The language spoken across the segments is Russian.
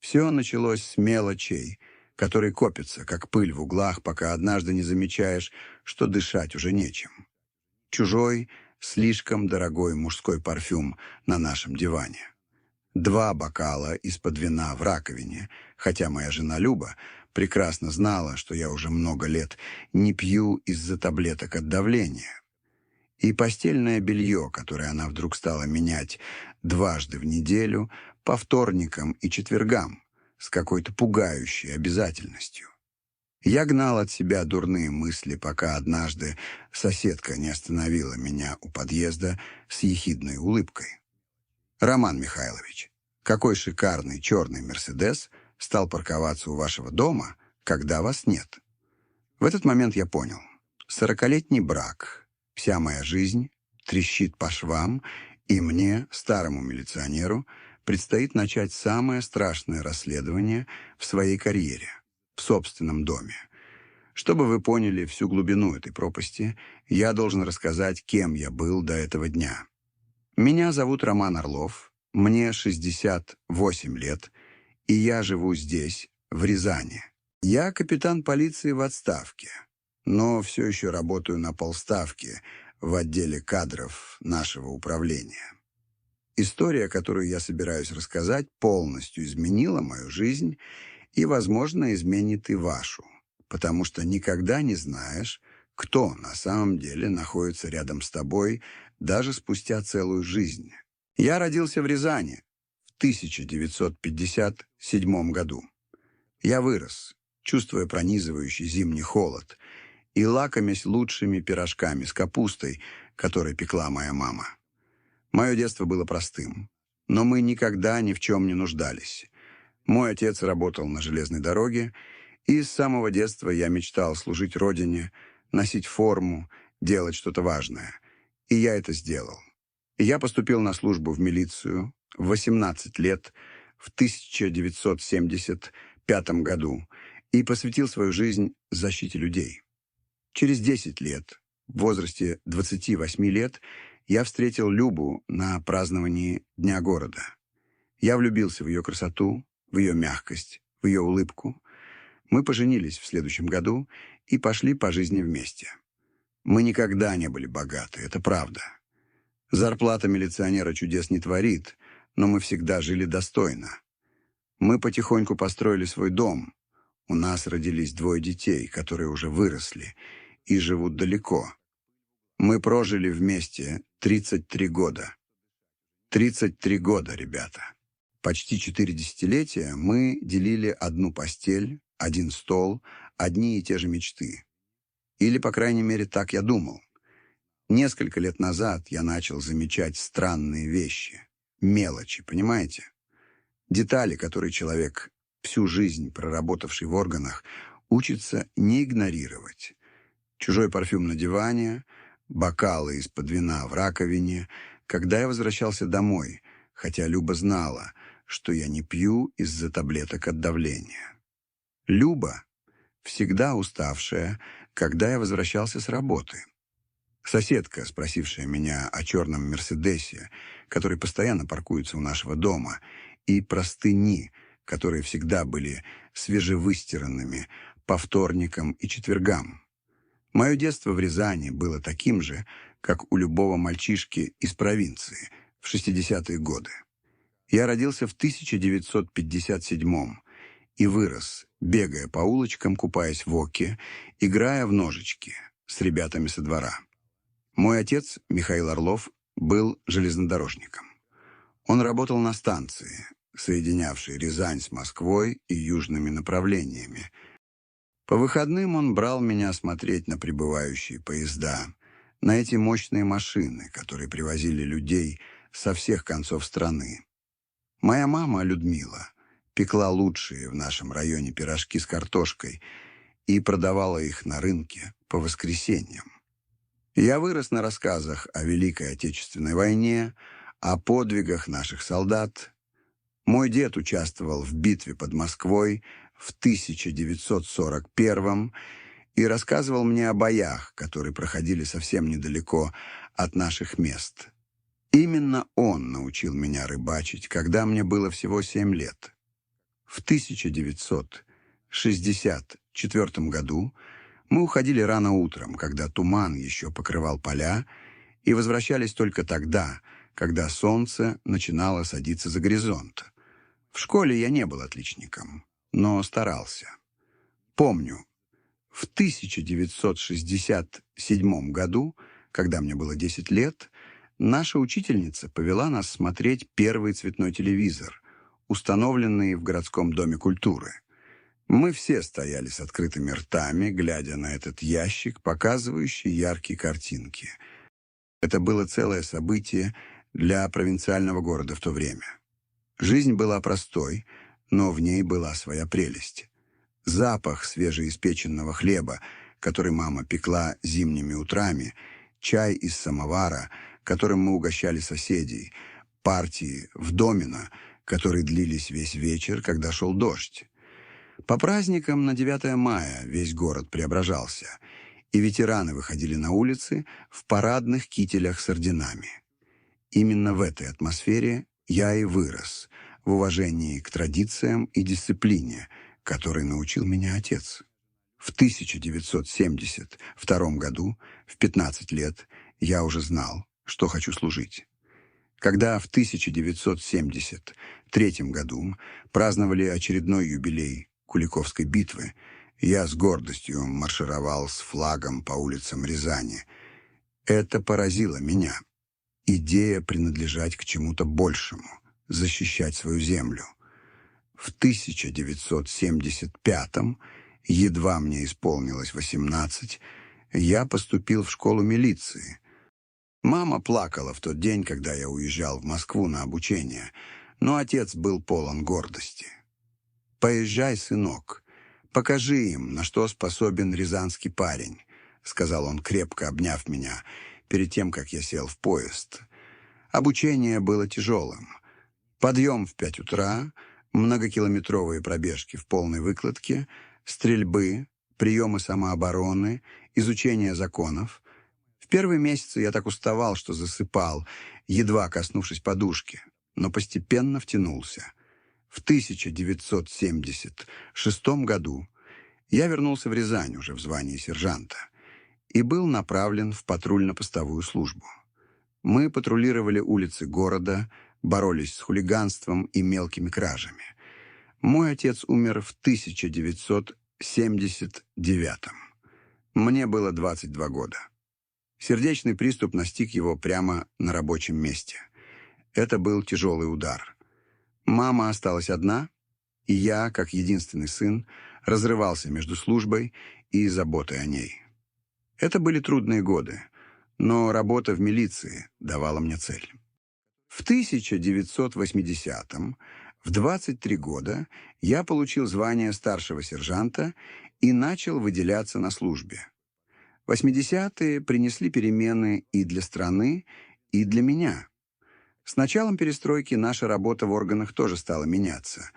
Все началось с мелочей, которые копятся, как пыль в углах, пока однажды не замечаешь, что дышать уже нечем. Чужой, слишком дорогой мужской парфюм на нашем диване. 2 бокала из-под вина в раковине, хотя моя жена Люба прекрасно знала, что я уже много лет не пью из-за таблеток от давления. И постельное белье, которое она вдруг стала менять 2 раза в неделю, по вторникам и четвергам, с какой-то пугающей обязательностью. Я гнал от себя дурные мысли, пока однажды соседка не остановила меня у подъезда с ехидной улыбкой. «Роман Михайлович, какой шикарный черный «Мерседес» стал парковаться у вашего дома, когда вас нет?» В этот момент я понял. 40-летний брак, вся моя жизнь трещит по швам, и мне, старому милиционеру, предстоит начать самое страшное расследование в своей карьере, в собственном доме. Чтобы вы поняли всю глубину этой пропасти, я должен рассказать, кем я был до этого дня. Меня зовут Роман Орлов, мне 68 лет, и я живу здесь, в Рязани. Я капитан полиции в отставке, но все еще работаю на полставки в отделе кадров нашего управления. История, которую я собираюсь рассказать, полностью изменила мою жизнь и, возможно, изменит и вашу, потому что никогда не знаешь, кто на самом деле находится рядом с тобой даже спустя целую жизнь. Я родился в Рязани в 1957 году. Я вырос, чувствуя пронизывающий зимний холод и лакомясь лучшими пирожками с капустой, которые пекла моя мама. Мое детство было простым, но мы никогда ни в чем не нуждались. Мой отец работал на железной дороге, и с самого детства я мечтал служить родине, носить форму, делать что-то важное. И я это сделал. Я поступил на службу в милицию в 18 лет в 1975 году и посвятил свою жизнь защите людей. Через 10 лет, в возрасте 28 лет, я встретил Любу на праздновании Дня города. Я влюбился в ее красоту, в ее мягкость, в ее улыбку. Мы поженились в следующем году и пошли по жизни вместе. Мы никогда не были богаты, это правда. Зарплата милиционера чудес не творит, но мы всегда жили достойно. Мы потихоньку построили свой дом. У нас родились 2 детей, которые уже выросли и живут далеко. Мы прожили вместе 33 года. 33 года, ребята. Почти 4 десятилетия мы делили одну постель, один стол, одни и те же мечты. Или, по крайней мере, так я думал. Несколько лет назад я начал замечать странные вещи, мелочи, понимаете? Детали, которые человек, всю жизнь проработавший в органах, учится не игнорировать. Чужой парфюм на диване, бокалы из-под вина в раковине. Когда я возвращался домой, хотя Люба знала, что я не пью из-за таблеток от давления. Люба, всегда уставшая, когда я возвращался с работы. Соседка, спросившая меня о черном «Мерседесе», который постоянно паркуется у нашего дома, и простыни, которые всегда были свежевыстиранными по вторникам и четвергам. Мое детство в Рязани было таким же, как у любого мальчишки из провинции в 60-е годы. Я родился в 1957-м и вырос, бегая по улочкам, купаясь в оке, играя в ножички с ребятами со двора. Мой отец, Михаил Орлов, был железнодорожником. Он работал на станции, соединявшей Рязань с Москвой и южными направлениями. По выходным он брал меня смотреть на прибывающие поезда, на эти мощные машины, которые привозили людей со всех концов страны. Моя мама, Людмила, пекла лучшие в нашем районе пирожки с картошкой и продавала их на рынке по воскресеньям. Я вырос на рассказах о Великой Отечественной войне, о подвигах наших солдат. Мой дед участвовал в битве под Москвой в 1941 и рассказывал мне о боях, которые проходили совсем недалеко от наших мест. Именно он научил меня рыбачить, когда мне было всего 7 лет. В 1964 году мы уходили рано утром, когда туман еще покрывал поля, и возвращались только тогда, когда солнце начинало садиться за горизонт. В школе я не был отличником, но старался. Помню, в 1967 году, когда мне было 10 лет, наша учительница повела нас смотреть первый цветной телевизор, установленный в городском доме культуры. Мы все стояли с открытыми ртами, глядя на этот ящик, показывающий яркие картинки. Это было целое событие для провинциального города в то время. Жизнь была простой, но в ней была своя прелесть. Запах свежеиспеченного хлеба, который мама пекла зимними утрами, чай из самовара, которым мы угощали соседей, партии в домино, которые длились весь вечер, когда шел дождь. По праздникам на 9 мая весь город преображался, и ветераны выходили на улицы в парадных кителях с орденами. Именно в этой атмосфере я и вырос, в уважении к традициям и дисциплине, которой научил меня отец. В 1972 году, в 15 лет, я уже знал, что хочу служить. Когда в 1973 году праздновали очередной юбилей Куликовской битвы, я с гордостью маршировал с флагом по улицам Рязани. Это поразило меня. Идея принадлежать к чему-то большему, защищать свою землю. В 1975-м, едва мне исполнилось 18, я поступил в школу милиции. Мама плакала в тот день, когда я уезжал в Москву на обучение, но отец был полон гордости. «Поезжай, сынок, покажи им, на что способен рязанский парень», — сказал он, крепко обняв меня, перед тем, как я сел в поезд. Обучение было тяжелым. Подъем в 5 утра, многокилометровые пробежки в полной выкладке, стрельбы, приемы самообороны, изучение законов. В первые месяцы я так уставал, что засыпал, едва коснувшись подушки, но постепенно втянулся. В 1976 году я вернулся в Рязань уже в звании сержанта и был направлен в патрульно-постовую службу. Мы патрулировали улицы города, боролись с хулиганством и мелкими кражами. Мой отец умер в 1979. Мне было 22 года. Сердечный приступ настиг его прямо на рабочем месте. Это был тяжелый удар. Мама осталась одна, и я, как единственный сын, разрывался между службой и заботой о ней. Это были трудные годы, но работа в милиции давала мне цель. В 1980-м, в 23 года, я получил звание старшего сержанта и начал выделяться на службе. 80-е принесли перемены и для страны, и для меня. С началом перестройки наша работа в органах тоже стала меняться.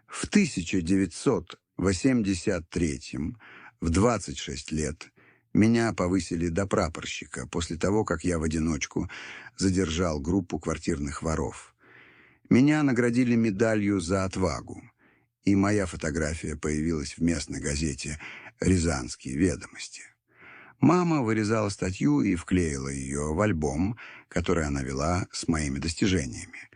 В 1983-м, в 26 лет, меня повысили до прапорщика после того, как я в одиночку задержал группу квартирных воров. Меня наградили медалью за отвагу, и моя фотография появилась в местной газете «Рязанские ведомости». Мама вырезала статью и вклеила ее в альбом, который она вела с моими достижениями.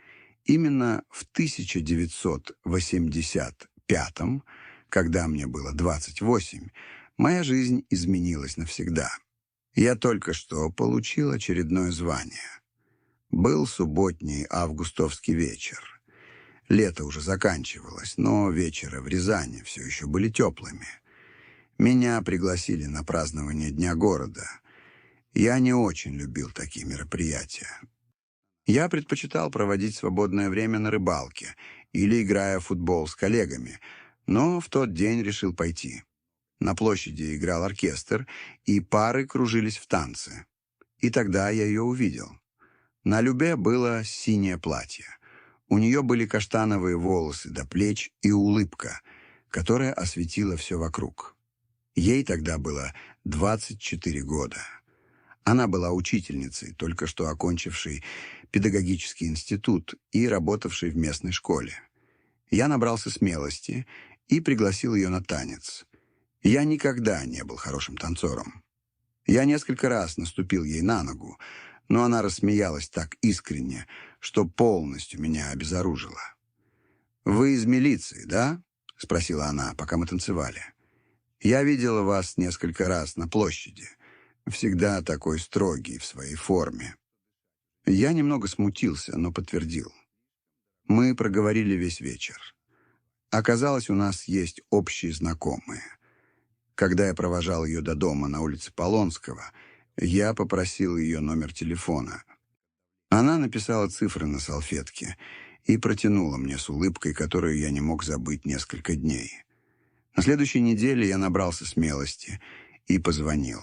Именно в 1985-м, когда мне было 28, моя жизнь изменилась навсегда. Я только что получил очередное звание. Был субботний августовский вечер. Лето уже заканчивалось, но вечера в Рязани все еще были теплыми. Меня пригласили на празднование Дня города. Я не очень любил такие мероприятия. Я предпочитал проводить свободное время на рыбалке или играя в футбол с коллегами, но в тот день решил пойти. На площади играл оркестр, и пары кружились в танце. И тогда я ее увидел. На Любе было синее платье. У нее были каштановые волосы до плеч и улыбка, которая осветила все вокруг. Ей тогда было 24 года. Она была учительницей, только что окончившей педагогический институт и работавшей в местной школе. Я набрался смелости и пригласил ее на танец. Я никогда не был хорошим танцором. Я несколько раз наступил ей на ногу, но она рассмеялась так искренне, что полностью меня обезоружила. «Вы из милиции, да?» — спросила она, пока мы танцевали. «Я видела вас несколько раз на площади. Всегда такой строгий в своей форме». Я немного смутился, но подтвердил. Мы проговорили весь вечер. Оказалось, у нас есть общие знакомые. Когда я провожал ее до дома на улице Полонского, я попросил ее номер телефона. Она написала цифры на салфетке и протянула мне с улыбкой, которую я не мог забыть несколько дней. На следующей неделе я набрался смелости и позвонил.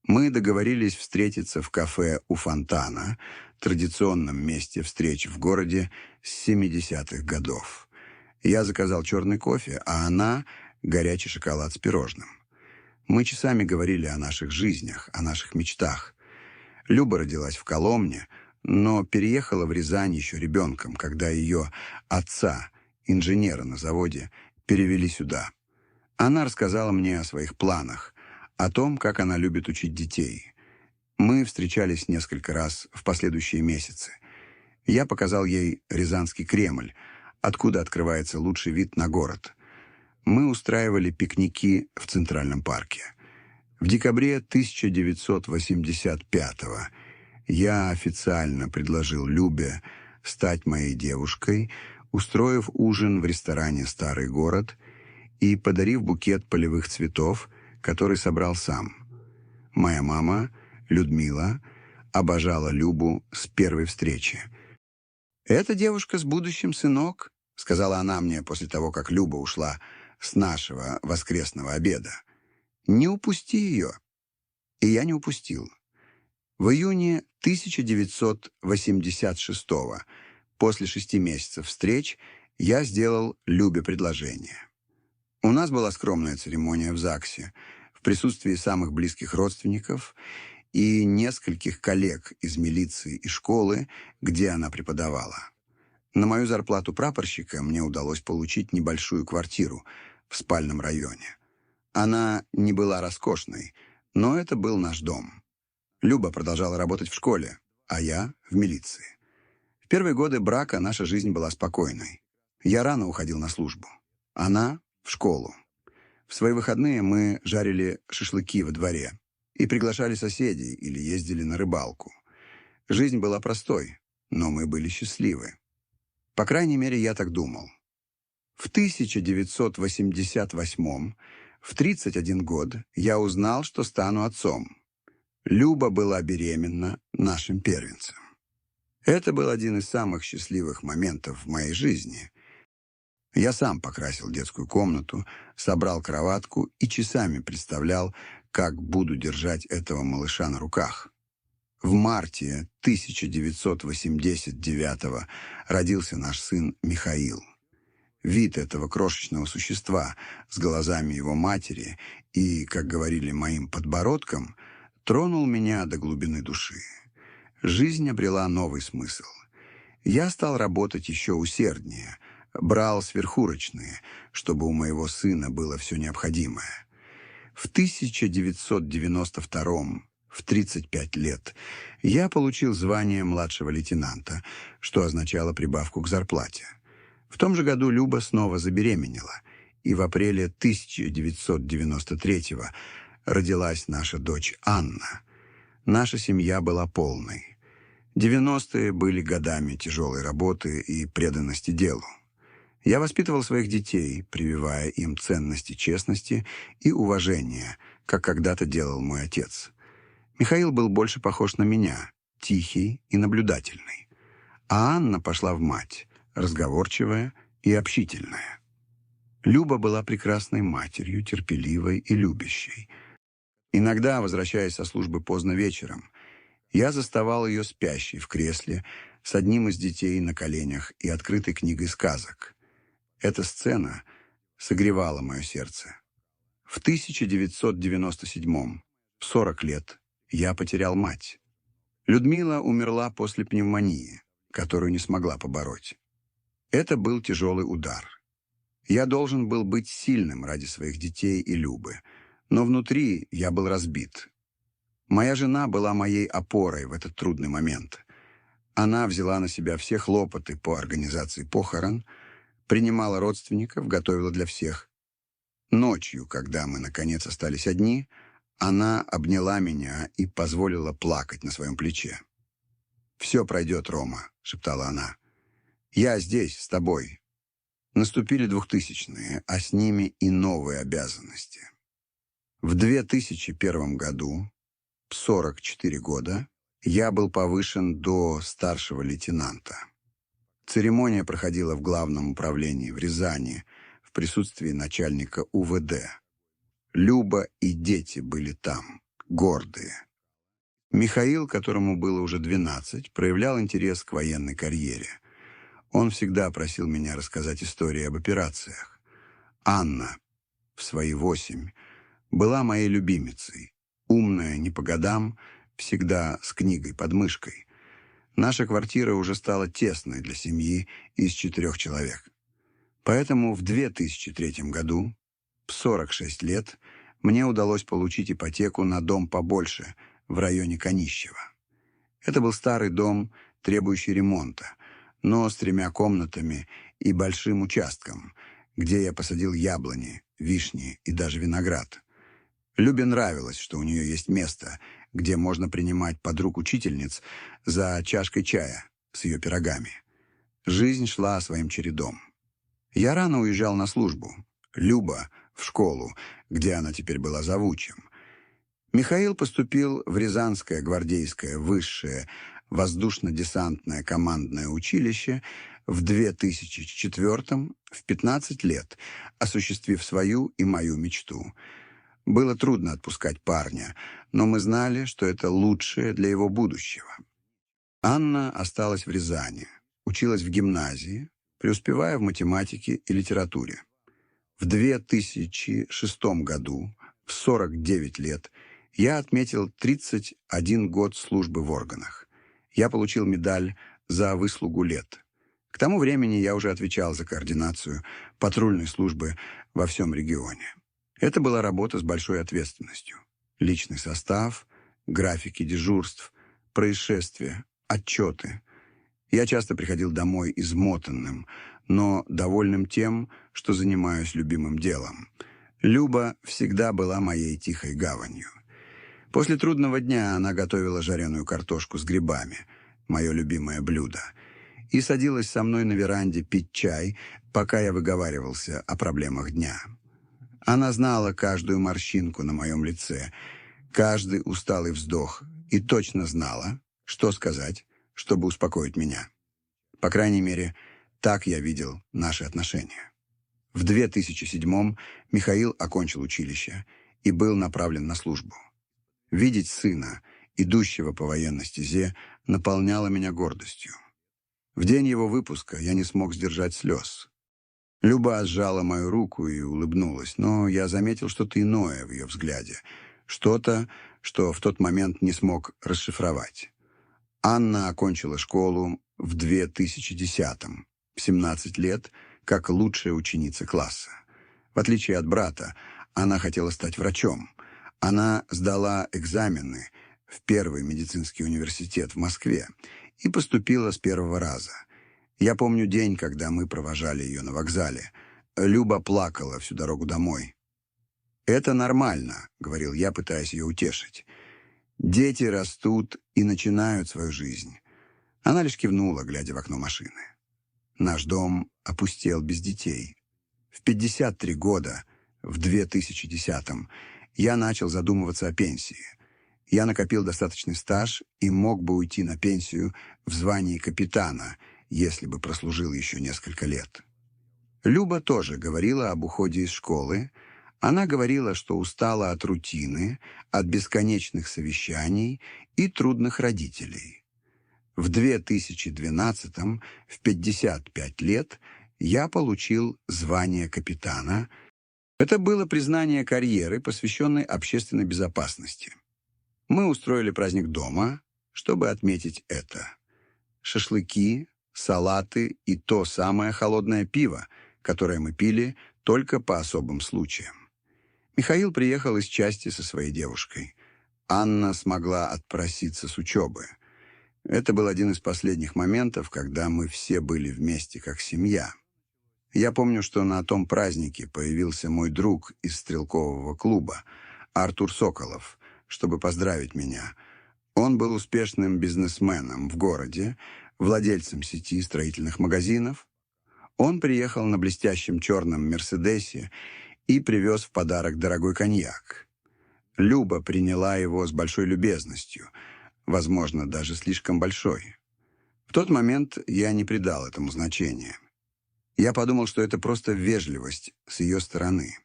Мы договорились встретиться в кафе у фонтана, традиционном месте встреч в городе с 70-х годов. Я заказал черный кофе, а она — горячий шоколад с пирожным. Мы часами говорили о наших жизнях, о наших мечтах. Люба родилась в Коломне, но переехала в Рязань еще ребенком, когда ее отца, инженера на заводе, перевели сюда. Она рассказала мне о своих планах, о том, как она любит учить детей. Мы встречались несколько раз в последующие месяцы. Я показал ей Рязанский Кремль, откуда открывается лучший вид на город. Мы устраивали пикники в Центральном парке. В декабре 1985-го я официально предложил Любе стать моей девушкой, устроив ужин в ресторане «Старый город» и подарив букет полевых цветов, который собрал сам. Моя мама, Людмила, обожала Любу с первой встречи. «Эта девушка с будущим, сынок», — сказала она мне после того, как Люба ушла с нашего воскресного обеда. «Не упусти ее». И я не упустил. В июне 1986-го, после 6 месяцев встреч, я сделал Любе предложение. У нас была скромная церемония в ЗАГСе, в присутствии самых близких родственников и нескольких коллег из милиции и школы, где она преподавала. На мою зарплату прапорщика мне удалось получить небольшую квартиру в спальном районе. Она не была роскошной, но это был наш дом. Люба продолжала работать в школе, а я в милиции. В первые годы брака наша жизнь была спокойной. Я рано уходил на службу. Она — в школу. В свои выходные мы жарили шашлыки во дворе и приглашали соседей или ездили на рыбалку. Жизнь была простой, но мы были счастливы. По крайней мере, я так думал. В 1988-м, в 31 год, я узнал, что стану отцом. Люба была беременна нашим первенцем. Это был один из самых счастливых моментов в моей жизни. Я сам покрасил детскую комнату, собрал кроватку и часами представлял, как буду держать этого малыша на руках. В марте 1989-го родился наш сын Михаил. Вид этого крошечного существа с глазами его матери и, как говорили, моим подбородком, тронул меня до глубины души. Жизнь обрела новый смысл. Я стал работать еще усерднее, брал сверхурочные, чтобы у моего сына было все необходимое. В 1992-м, в 35 лет, я получил звание младшего лейтенанта, что означало прибавку к зарплате. В том же году Люба снова забеременела, и в апреле 1993-го родилась наша дочь Анна. Наша семья была полной. 90-е были годами тяжелой работы и преданности делу. Я воспитывал своих детей, прививая им ценности честности и уважения, как когда-то делал мой отец. Михаил был больше похож на меня, тихий и наблюдательный. А Анна пошла в мать, разговорчивая и общительная. Люба была прекрасной матерью, терпеливой и любящей. Иногда, возвращаясь со службы поздно вечером, я заставал ее спящей в кресле с одним из детей на коленях и открытой книгой сказок. Эта сцена согревала мое сердце. В 1997-м, в 40 лет, я потерял мать. Людмила умерла после пневмонии, которую не смогла побороть. Это был тяжелый удар. Я должен был быть сильным ради своих детей и Любы, но внутри я был разбит. Моя жена была моей опорой в этот трудный момент. Она взяла на себя все хлопоты по организации похорон, принимала родственников, готовила для всех. Ночью, когда мы, наконец, остались одни, она обняла меня и позволила плакать на своем плече. «Все пройдет, Рома», — шептала она. «Я здесь, с тобой». Наступили 2000-е, а с ними и новые обязанности. В 2001 году, в 44 года, я был повышен до старшего лейтенанта. Церемония проходила в Главном управлении в Рязани в присутствии начальника УВД. Люба и дети были там, гордые. Михаил, которому было уже 12, проявлял интерес к военной карьере. Он всегда просил меня рассказать истории об операциях. Анна, в свои 8, была моей любимицей. Умная, не по годам, всегда с книгой под мышкой. Наша квартира уже стала тесной для семьи из 4 человек. Поэтому в 2003 году, в 46 лет, мне удалось получить ипотеку на дом побольше в районе Конищева. Это был старый дом, требующий ремонта, но с 3 комнатами и большим участком, где я посадил яблони, вишни и даже виноград. Любе нравилось, что у нее есть место, где можно принимать подруг-учительниц за чашкой чая с ее пирогами. Жизнь шла своим чередом. Я рано уезжал на службу. Люба — в школу, где она теперь была завучем. Михаил поступил в Рязанское гвардейское высшее воздушно-десантное командное училище в 2004 в 15 лет, осуществив свою и мою мечту. Было трудно отпускать парня, но мы знали, что это лучшее для его будущего. Анна осталась в Рязани, училась в гимназии, преуспевая в математике и литературе. В 2006 году, в 49 лет, я отметил 31 год службы в органах. Я получил медаль за выслугу лет. К тому времени я уже отвечал за координацию патрульной службы во всем регионе. Это была работа с большой ответственностью. Личный состав, графики дежурств, происшествия, отчеты. Я часто приходил домой измотанным, но довольным тем, что занимаюсь любимым делом. Люба всегда была моей тихой гаванью. После трудного дня она готовила жареную картошку с грибами, мое любимое блюдо, и садилась со мной на веранде пить чай, пока я выговаривался о проблемах дня. Она знала каждую морщинку на моем лице, каждый усталый вздох, и точно знала, что сказать, чтобы успокоить меня. По крайней мере, так я видел наши отношения. В 2007 Михаил окончил училище и был направлен на службу. Видеть сына, идущего по военной стезе, наполняло меня гордостью. В день его выпуска я не смог сдержать слез. Люба сжала мою руку и улыбнулась, но я заметил что-то иное в ее взгляде, что-то, что в тот момент не смог расшифровать. Анна окончила школу в 2010-м, в 17 лет, как лучшая ученица класса. В отличие от брата, она хотела стать врачом. Она сдала экзамены в первый медицинский университет в Москве и поступила с 1-го раза. Я помню день, когда мы провожали ее на вокзале. Люба плакала всю дорогу домой. «Это нормально», — говорил я, пытаясь ее утешить. «Дети растут и начинают свою жизнь». Она лишь кивнула, глядя в окно машины. Наш дом опустел без детей. В 53 года, в 2010-м, я начал задумываться о пенсии. Я накопил достаточный стаж и мог бы уйти на пенсию в звании капитана, если бы прослужил еще несколько лет. Люба тоже говорила об уходе из школы. Она говорила, что устала от рутины, от бесконечных совещаний и трудных родителей. В 2012-м, в 55 лет, я получил звание капитана. Это было признание карьеры, посвященной общественной безопасности. Мы устроили праздник дома, чтобы отметить это. Шашлыки, салаты и то самое холодное пиво, которое мы пили только по особым случаям. Михаил приехал из части со своей девушкой. Анна смогла отпроситься с учебы. Это был один из последних моментов, когда мы все были вместе как семья. Я помню, что на том празднике появился мой друг из стрелкового клуба, Артур Соколов, чтобы поздравить меня. Он был успешным бизнесменом в городе, владельцем сети строительных магазинов. Он приехал на блестящем черном «Мерседесе» и привез в подарок дорогой коньяк. Люба приняла его с большой любезностью, возможно, даже слишком большой. В тот момент я не придал этому значения. Я подумал, что это просто вежливость с ее стороны.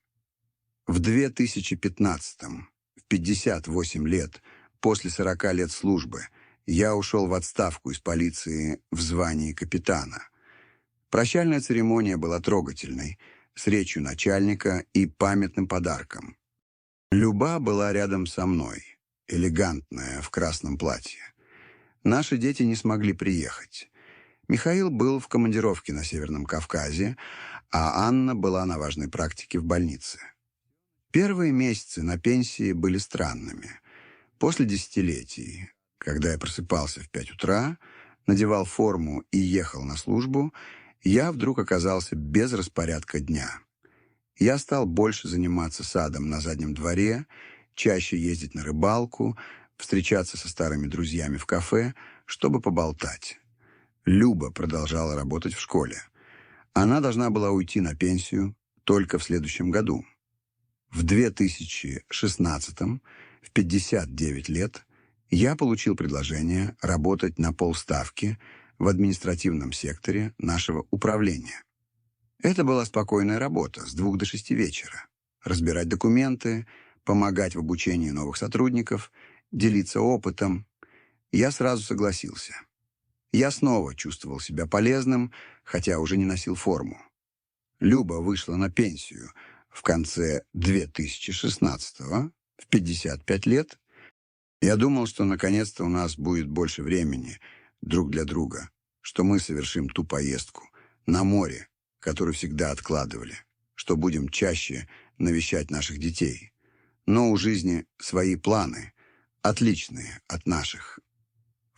В 2015-м, в 58 лет, после 40 лет службы, я ушел в отставку из полиции в звании капитана. Прощальная церемония была трогательной, с речью начальника и памятным подарком. Люба была рядом со мной, элегантная, в красном платье. Наши дети не смогли приехать. Михаил был в командировке на Северном Кавказе, а Анна была на важной практике в больнице. Первые месяцы на пенсии были странными. После десятилетий, когда я просыпался в 5 утра, надевал форму и ехал на службу, я вдруг оказался без распорядка дня. Я стал больше заниматься садом на заднем дворе, чаще ездить на рыбалку, встречаться со старыми друзьями в кафе, чтобы поболтать. Люба продолжала работать в школе. Она должна была уйти на пенсию только в следующем году. В 2016-м, в 59 лет, я получил предложение работать на полставки в административном секторе нашего управления. Это была спокойная работа с 2 до 6 вечера. Разбирать документы, помогать в обучении новых сотрудников, делиться опытом. Я сразу согласился. Я снова чувствовал себя полезным, хотя уже не носил форму. Люба вышла на пенсию в конце 2016-го, в 55 лет. Я думал, что наконец-то у нас будет больше времени друг для друга, что мы совершим ту поездку на море, которую всегда откладывали, что будем чаще навещать наших детей. Но у жизни свои планы, отличные от наших.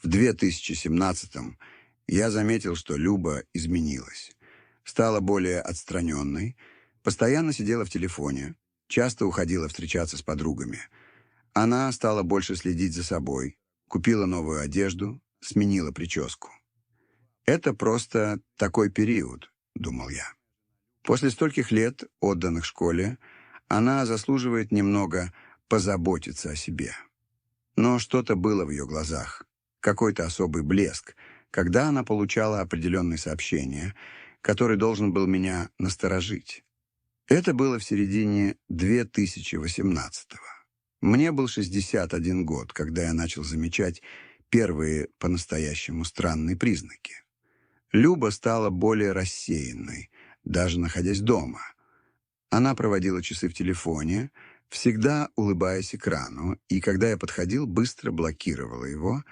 В 2017-м я заметил, что Люба изменилась. Стала более отстраненной, постоянно сидела в телефоне, часто уходила встречаться с подругами. Она стала больше следить за собой, купила новую одежду, сменила прическу. «Это просто такой период», — думал я. После стольких лет, отданных школе, она заслуживает немного позаботиться о себе. Но что-то было в ее глазах, какой-то особый блеск, когда она получала определенные сообщения, который должен был меня насторожить. Это было в середине 2018-го. Мне был 61 год, когда я начал замечать первые по-настоящему странные признаки. Люба стала более рассеянной, даже находясь дома. Она проводила часы в телефоне, всегда улыбаясь экрану, и когда я подходил, быстро блокировала его.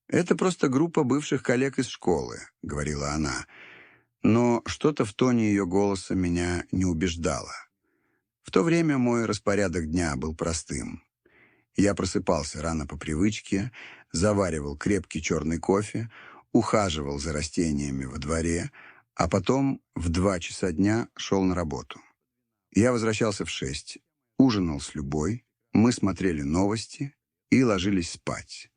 «Это просто группа бывших коллег из школы», — говорила она. Но что-то в тоне ее голоса меня не убеждало. В то время мой распорядок дня был простым. Я просыпался рано по привычке, заваривал крепкий черный кофе, ухаживал за растениями во дворе, а потом в 2 часа дня шел на работу. Я возвращался в 6, ужинал с Любой, мы смотрели новости и ложились спать.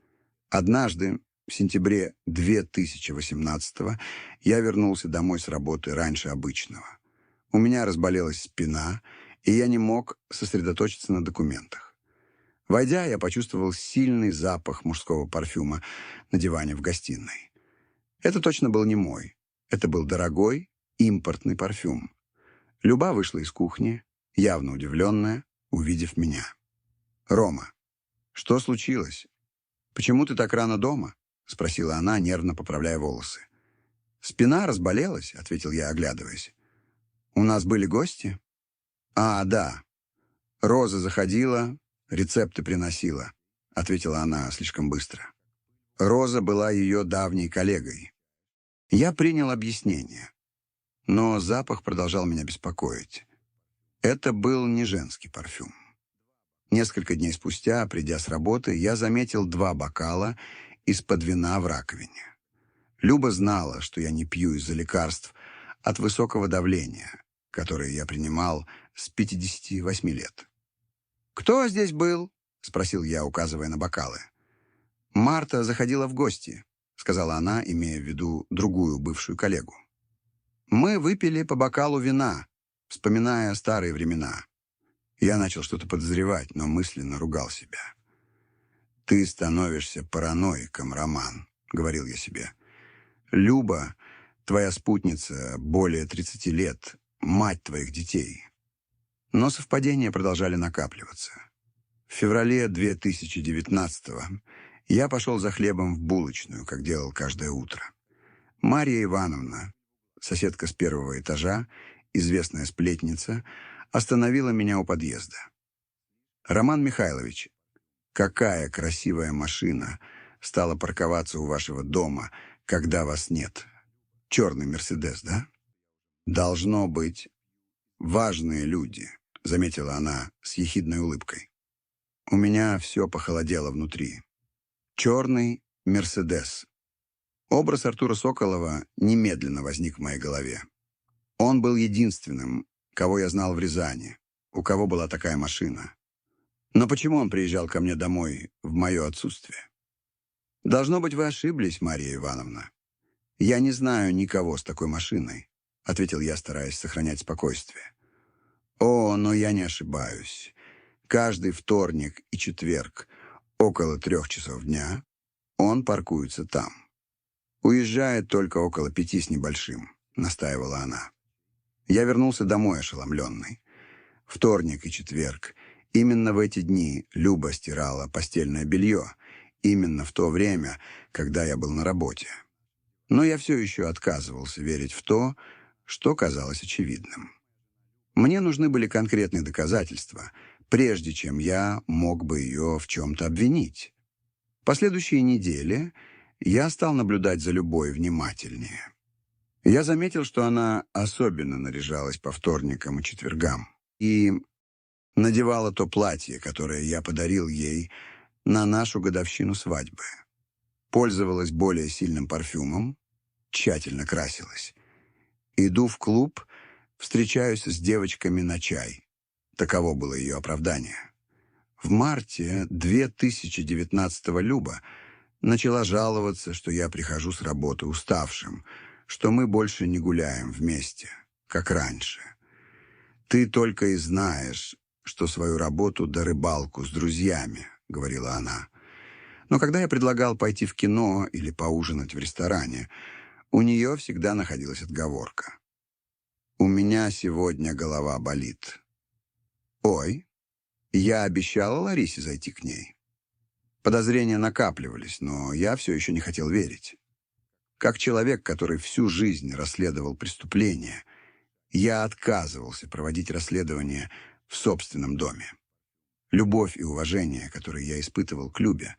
Однажды, в сентябре 2018-го, я вернулся домой с работы раньше обычного. У меня разболелась спина, и я не мог сосредоточиться на документах. Войдя, я почувствовал сильный запах мужского парфюма на диване в гостиной. Это точно был не мой. Это был дорогой, импортный парфюм. Люба вышла из кухни, явно удивленная, увидев меня. «Рома, что случилось? Почему ты так рано дома?» — спросила она, нервно поправляя волосы. «Спина разболелась», — ответил я, оглядываясь. «У нас были гости?» «А, да. Роза заходила, рецепты приносила», — ответила она слишком быстро. Роза была ее давней коллегой. Я принял объяснение, но запах продолжал меня беспокоить. Это был не женский парфюм. Несколько дней спустя, придя с работы, я заметил 2 бокала из-под вина в раковине. Люба знала, что я не пью из-за лекарств от высокого давления, которые я принимал с 58 лет. «Кто здесь был?» — спросил я, указывая на бокалы. «Марта заходила в гости», — сказала она, имея в виду другую бывшую коллегу. «Мы выпили по бокалу вина, вспоминая старые времена». Я начал что-то подозревать, но мысленно ругал себя. «Ты становишься параноиком, Роман», — говорил я себе. «Люба, твоя спутница, более 30 лет, мать твоих детей». Но совпадения продолжали накапливаться. В феврале 2019-го я пошел за хлебом в булочную, как делал каждое утро. Марья Ивановна, соседка с 1-го этажа, известная сплетница, остановила меня у подъезда. «Роман Михайлович, какая красивая машина стала парковаться у вашего дома, когда вас нет? Черный Мерседес, да?» «Должно быть важные люди», — заметила она с ехидной улыбкой. У меня все похолодело внутри. Черный Мерседес. Образ Артура Соколова немедленно возник в моей голове. Он был единственным, кого я знал в Рязани, у кого была такая машина. Но почему он приезжал ко мне домой в мое отсутствие? «Должно быть, вы ошиблись, Марья Ивановна. Я не знаю никого с такой машиной», — ответил я, стараясь сохранять спокойствие. «О, но я не ошибаюсь. Каждый вторник и четверг около 3 часов дня он паркуется там. Уезжает только около 5 с небольшим», — настаивала она. Я вернулся домой ошеломленный. Вторник и четверг. Именно в эти дни Люба стирала постельное белье, именно в то время, когда я был на работе. Но я все еще отказывался верить в то, что казалось очевидным. Мне нужны были конкретные доказательства, прежде чем я мог бы ее в чем-то обвинить. Последующие недели я стал наблюдать за Любой внимательнее. Я заметил, что она особенно наряжалась по вторникам и четвергам и надевала то платье, которое я подарил ей на нашу годовщину свадьбы. Пользовалась более сильным парфюмом, тщательно красилась. Иду в клуб, встречаюсь с девочками на чай. Таково было ее оправдание. В марте 2019-го Люба начала жаловаться, что я прихожу с работы уставшим, что мы больше не гуляем вместе, как раньше. «Ты только и знаешь, что свою работу да рыбалку с друзьями», — говорила она. Но когда я предлагал пойти в кино или поужинать в ресторане, у нее всегда находилась отговорка. «У меня сегодня голова болит». «Ой, я обещала Ларисе зайти к ней». Подозрения накапливались, но я все еще не хотел верить. Как человек, который всю жизнь расследовал преступления, я отказывался проводить расследование в собственном доме. Любовь и уважение, которые я испытывал к Любе,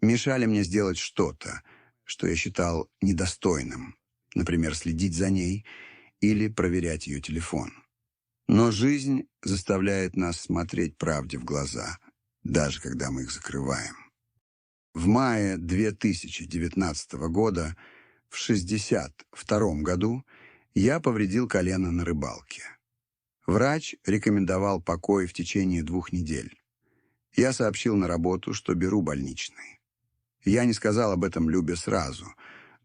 мешали мне сделать что-то, что я считал недостойным, например, следить за ней или проверять ее телефон. Но жизнь заставляет нас смотреть правде в глаза, даже когда мы их закрываем. В мае 2019 года, в 62-м году, я повредил колено на рыбалке. Врач рекомендовал покой в течение 2 недель. Я сообщил на работу, что беру больничный. Я не сказал об этом Любе сразу,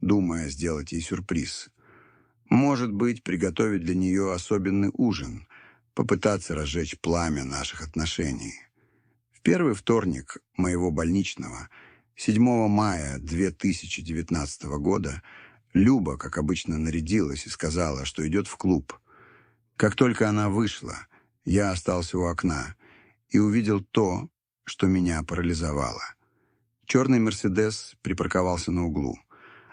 думая сделать ей сюрприз. Может быть, приготовить для нее особенный ужин, попытаться разжечь пламя наших отношений. В первый вторник моего больничного, 7 мая 2019 года, Люба, как обычно, нарядилась и сказала, что идет в клуб. Как только она вышла, я остался у окна и увидел то, что меня парализовало. Черный «Мерседес» припарковался на углу.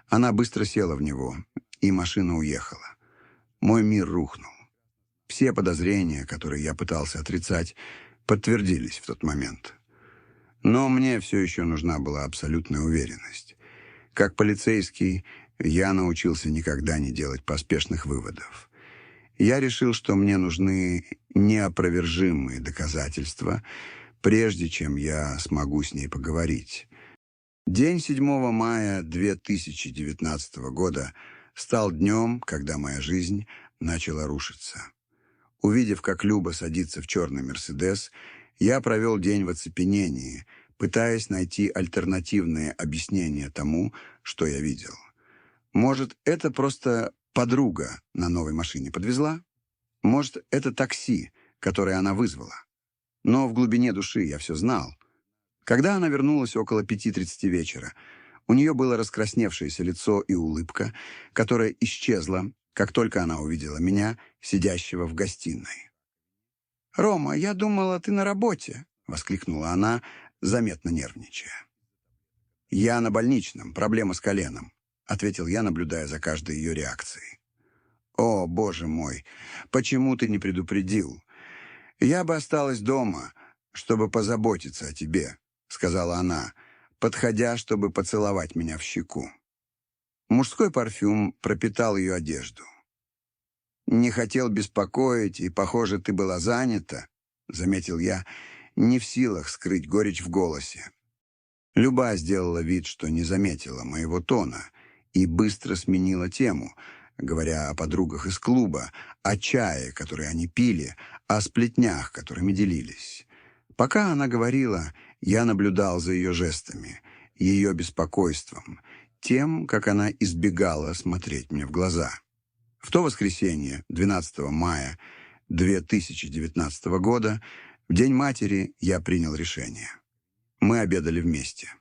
Она быстро села в него, и машина уехала. Мой мир рухнул. Все подозрения, которые я пытался отрицать, подтвердились в тот момент. Но мне все еще нужна была абсолютная уверенность. Как полицейский, Я научился никогда не делать поспешных выводов. Я решил, что мне нужны неопровержимые доказательства, прежде чем я смогу с ней поговорить. День 7 мая 2019 года стал днем, когда моя жизнь начала рушиться. Увидев, как Люба садится в черный «Мерседес», я провел день в оцепенении, пытаясь найти альтернативные объяснения тому, что я видел. Может, это просто подруга на новой машине подвезла? Может, это такси, которое она вызвала? Но в глубине души я все знал. Когда она вернулась около 5:30 вечера, у нее было раскрасневшееся лицо и улыбка, которая исчезла, как только она увидела меня, сидящего в гостиной. «Рома, я думала, ты на работе», — воскликнула она, заметно нервничая. «Я на больничном, проблема с коленом», — ответил я, наблюдая за каждой ее реакцией. «О, боже мой, почему ты не предупредил? Я бы осталась дома, чтобы позаботиться о тебе», — сказала она, подходя, чтобы поцеловать меня в щеку. Мужской парфюм пропитал ее одежду. «Не хотел беспокоить, и, похоже, ты была занята», — заметил я, не в силах скрыть горечь в голосе. Люба сделала вид, что не заметила моего тона, и быстро сменила тему, говоря о подругах из клуба, о чае, который они пили, о сплетнях, которыми делились. Пока она говорила, я наблюдал за ее жестами, ее беспокойством, тем, как она избегала смотреть мне в глаза. В то воскресенье, 12 мая 2019 года, в День матери, я принял решение. Мы обедали вместе.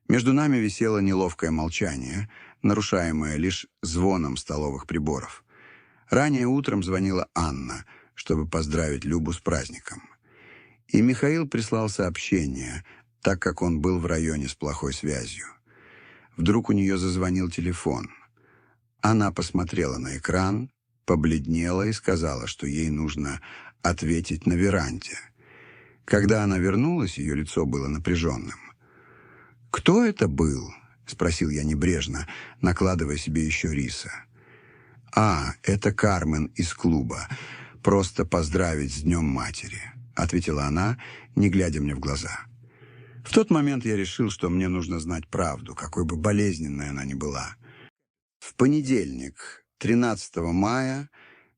Между нами висело неловкое молчание, нарушаемое лишь звоном столовых приборов. Ранее утром звонила Анна, чтобы поздравить Любу с праздником. И Михаил прислал сообщение, так как он был в районе с плохой связью. Вдруг у нее зазвонил телефон. Она посмотрела на экран, побледнела и сказала, что ей нужно ответить на веранде. Когда она вернулась, ее лицо было напряженным. «Кто это был?» — спросил я небрежно, накладывая себе еще риса. «А, это Кармен из клуба. Просто поздравить с Днем матери», — ответила она, не глядя мне в глаза. В тот момент я решил, что мне нужно знать правду, какой бы болезненной она ни была. В понедельник, 13 мая,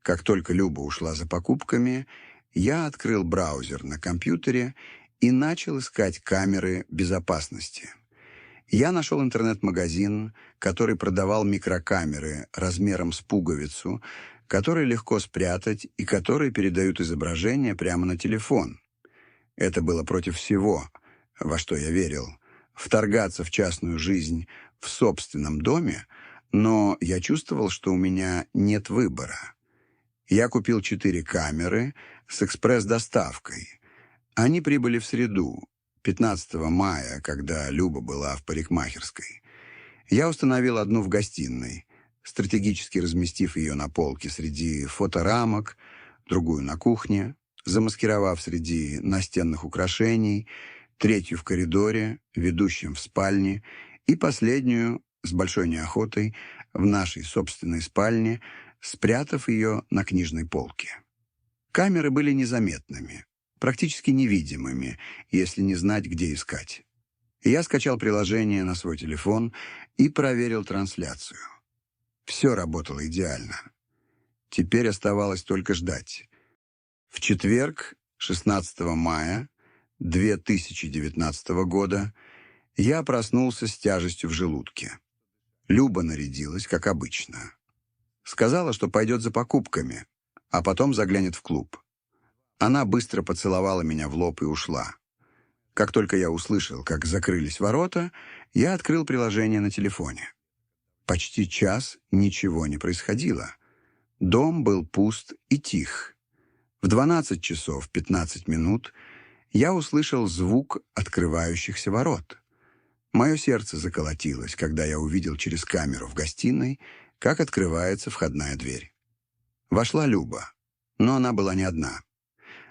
как только Люба ушла за покупками, я открыл браузер на компьютере и начал искать камеры безопасности. Я нашел интернет-магазин, который продавал микрокамеры размером с пуговицу, которые легко спрятать и которые передают изображение прямо на телефон. Это было против всего, во что я верил. Вторгаться в частную жизнь в собственном доме, но я чувствовал, что у меня нет выбора. Я купил 4 камеры с экспресс-доставкой. Они прибыли в среду, 15 мая, когда Люба была в парикмахерской. Я установил одну в гостиной, стратегически разместив ее на полке среди фоторамок, другую на кухне, замаскировав среди настенных украшений, третью в коридоре, ведущем в спальне, и последнюю, с большой неохотой, в нашей собственной спальне, спрятав ее на книжной полке. Камеры были незаметными, практически невидимыми, если не знать, где искать. Я скачал приложение на свой телефон и проверил трансляцию. Все работало идеально. Теперь оставалось только ждать. В четверг, 16 мая 2019 года, я проснулся с тяжестью в желудке. Люба нарядилась, как обычно. Сказала, что пойдет за покупками, а потом заглянет в клуб. Она быстро поцеловала меня в лоб и ушла. Как только я услышал, как закрылись ворота, я открыл приложение на телефоне. Почти час ничего не происходило. Дом был пуст и тих. В 12 часов 15 минут я услышал звук открывающихся ворот. Мое сердце заколотилось, когда я увидел через камеру в гостиной, как открывается входная дверь. Вошла Люба, но она была не одна.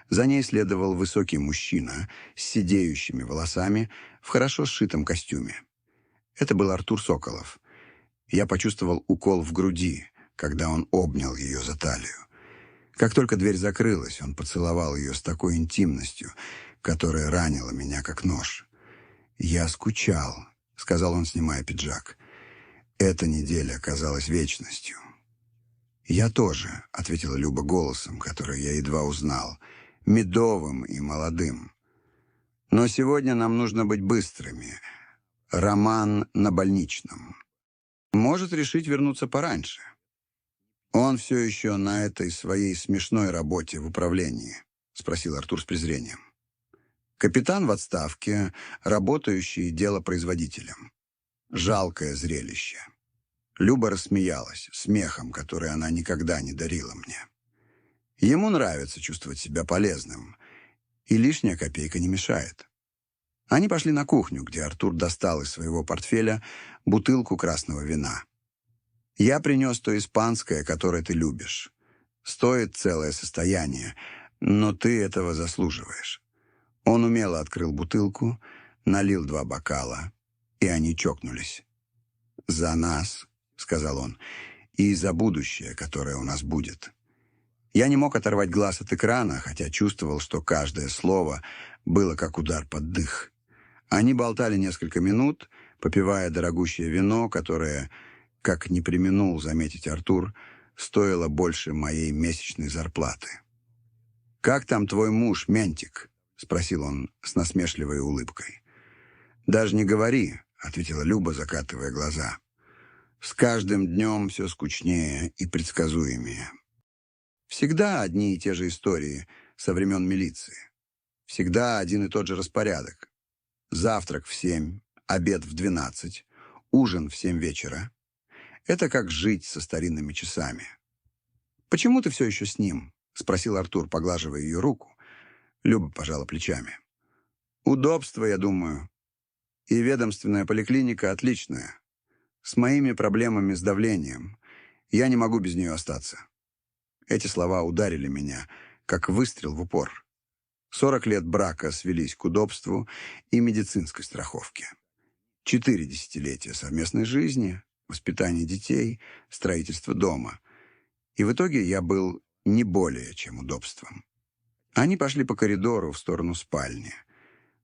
За ней следовал высокий мужчина с сидеющими волосами в хорошо сшитом костюме. Это был Артур Соколов. Я почувствовал укол в груди, когда он обнял ее за талию. Как только дверь закрылась, он поцеловал ее с такой интимностью, которая ранила меня как нож. «Я скучал», — сказал он, снимая пиджак. Эта неделя казалась вечностью. «Я тоже», — ответила Люба голосом, который я едва узнал, медовым и молодым. «Но сегодня нам нужно быть быстрыми. Роман на больничном. Может решить вернуться пораньше. Он все еще на этой своей смешной работе в управлении», — спросил Артур с презрением. «Капитан в отставке, работающий делопроизводителем. Жалкое зрелище». Люба рассмеялась смехом, который она никогда не дарила мне. Ему нравится чувствовать себя полезным, и лишняя копейка не мешает. Они пошли на кухню, где Артур достал из своего портфеля бутылку красного вина. «Я принес то испанское, которое ты любишь. Стоит целое состояние, но ты этого заслуживаешь». Он умело открыл бутылку, налил 2 бокала, и они чокнулись. «За нас», — сказал он, — «и за будущее, которое у нас будет». Я не мог оторвать глаз от экрана, хотя чувствовал, что каждое слово было как удар под дых. Они болтали несколько минут, попивая дорогущее вино, которое, как не преминул заметить Артур, стоило больше моей месячной зарплаты. «Как там твой муж, Ментик?» — спросил он с насмешливой улыбкой. «Даже не говори», — ответила Люба, закатывая глаза. «С каждым днем все скучнее и предсказуемее. Всегда одни и те же истории со времен милиции. Всегда один и тот же распорядок. Завтрак в 7, обед в 12, ужин в 7 вечера. Это как жить со старинными часами». «Почему ты все еще с ним?» — спросил Артур, поглаживая ее руку. Люба пожала плечами. «Удобство, я думаю. И ведомственная поликлиника отличная. С моими проблемами с давлением. Я не могу без нее остаться». Эти слова ударили меня, как выстрел в упор. 40 лет брака свелись к удобству и медицинской страховке. 4 десятилетия совместной жизни, воспитание детей, строительство дома. И в итоге я был не более чем удобством. Они пошли по коридору в сторону спальни.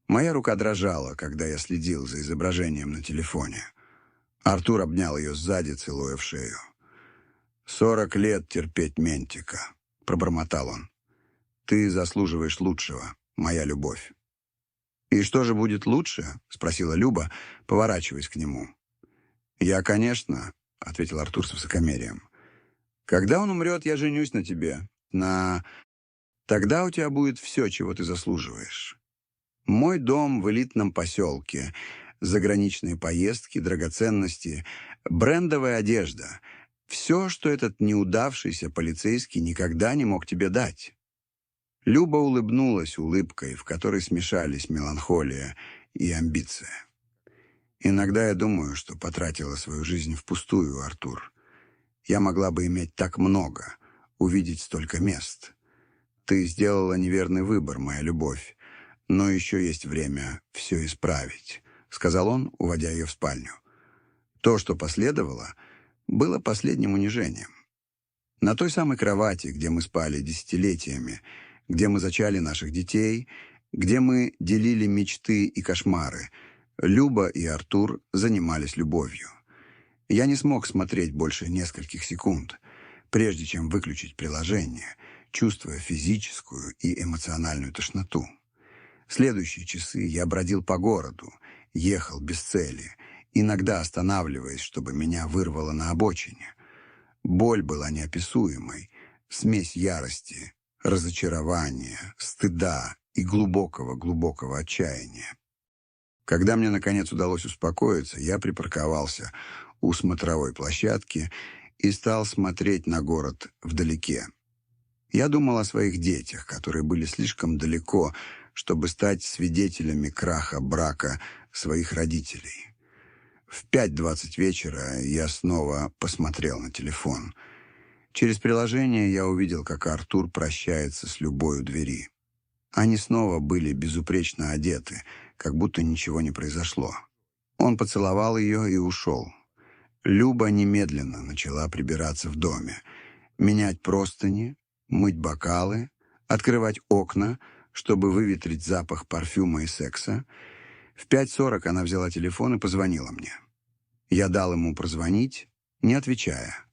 Моя рука дрожала, когда я следил за изображением на телефоне. Артур обнял ее сзади, целуя в шею. 40 лет терпеть Ментика», — пробормотал он. «Ты заслуживаешь лучшего, моя любовь». «И что же будет лучше?» — спросила Люба, поворачиваясь к нему. «Я, конечно», — ответил Артур с высокомерием. «Когда он умрет, я женюсь на тебе. Тогда у тебя будет все, чего ты заслуживаешь. Мой дом в элитном поселке, заграничные поездки, драгоценности, брендовая одежда — все, что этот неудавшийся полицейский никогда не мог тебе дать». Люба улыбнулась улыбкой, в которой смешались меланхолия и амбиция. «Иногда я думаю, что потратила свою жизнь впустую, Артур. Я могла бы иметь так много, увидеть столько мест. Ты сделала неверный выбор, моя любовь, но еще есть время все исправить», — сказал он, уводя ее в спальню. То, что последовало, было последним унижением. На той самой кровати, где мы спали десятилетиями, где мы зачали наших детей, где мы делили мечты и кошмары, Люба и Артур занимались любовью. Я не смог смотреть больше нескольких секунд, прежде чем выключить приложение, чувствуя физическую и эмоциональную тошноту. Следующие часы я бродил по городу, ехал без цели, иногда останавливаясь, чтобы меня вырвало на обочине. Боль была неописуемой, смесь ярости, разочарования, стыда и глубокого-глубокого отчаяния. Когда мне, наконец, удалось успокоиться, я припарковался у смотровой площадки и стал смотреть на город вдалеке. Я думал о своих детях, которые были слишком далеко, чтобы стать свидетелями краха брака своих родителей. В 5:20 вечера я снова посмотрел на телефон. Через приложение я увидел, как Артур прощается с Любой у двери. Они снова были безупречно одеты, как будто ничего не произошло. Он поцеловал ее и ушел. Люба немедленно начала прибираться в доме, менять простыни, мыть бокалы, открывать окна, чтобы выветрить запах парфюма и секса. В 5:40 она взяла телефон и позвонила мне. Я дал ему прозвонить, не отвечая.